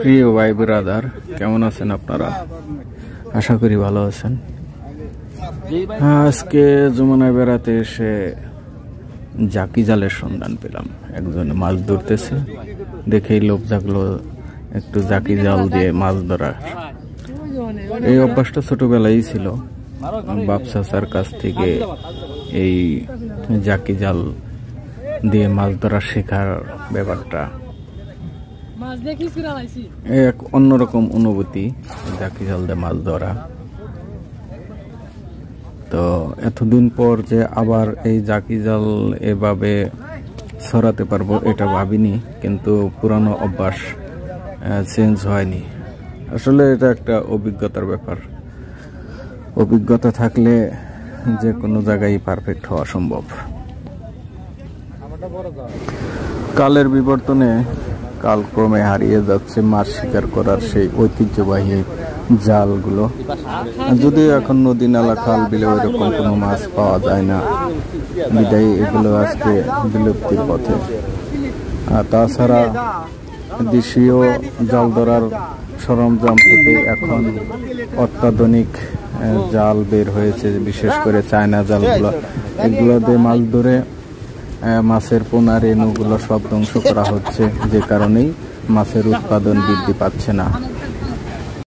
প্রিয় ভাই ব্রাদার, কেমন আছেন আপনারা? আশা করি ভালো আছেন। আজকে যমুনায় বেড়াতে এসে জাকি জালের সন্ধান পেলাম। একজন মাছ ধরতেছে, দেখেই লোভ জাগলো একটু জাকি জাল দিয়ে মাছ ধরার। এই অভ্যাসটা ছোটবেলায় ছিল, বাপ চাচার কাছ থেকে এই জাকি জাল দিয়ে মাছ ধরা শেখার ব্যাপারটা এক অন্যরকম অনুভূতি, জাকি জাল দিয়ে মাছ ধরা। তো এতদিন পর যে আবার এই জাকি জাল এভাবে ছড়াতে পারবো এটা ভাবিনি, কিন্তু পুরানো অভ্যাস চেঞ্জ হয়নি। আসলে এটা একটা অভিজ্ঞতার ব্যাপার। অভিজ্ঞতা থাকলে যে কোনো জায়গায় পারফেক্ট হওয়া সম্ভব। কালের বিবর্তনে কালক্রমে হারিয়ে যাচ্ছে মাছ শিকার করার সেই ঐতিহ্যবাহী জালগুলো। যদিও এখন নদী নালা খাল বিলে ওইরকম কোনো মাছ পাওয়া যায় না, বিদায়ী এগুলো আজকে বিলুপ্তির পথে। আর তাছাড়া দেশীয় জাল ধরার সরঞ্জাম থেকে এখন অত্যাধুনিক জাল বের হয়েছে, বিশেষ করে চায়না জালগুলো। এগুলো দিয়ে মাছ ধরে মাছের পোনা রেণুগুলো সব ধ্বংস করা হচ্ছে, যে কারণেই মাছের উৎপাদন বৃদ্ধি পাচ্ছে না।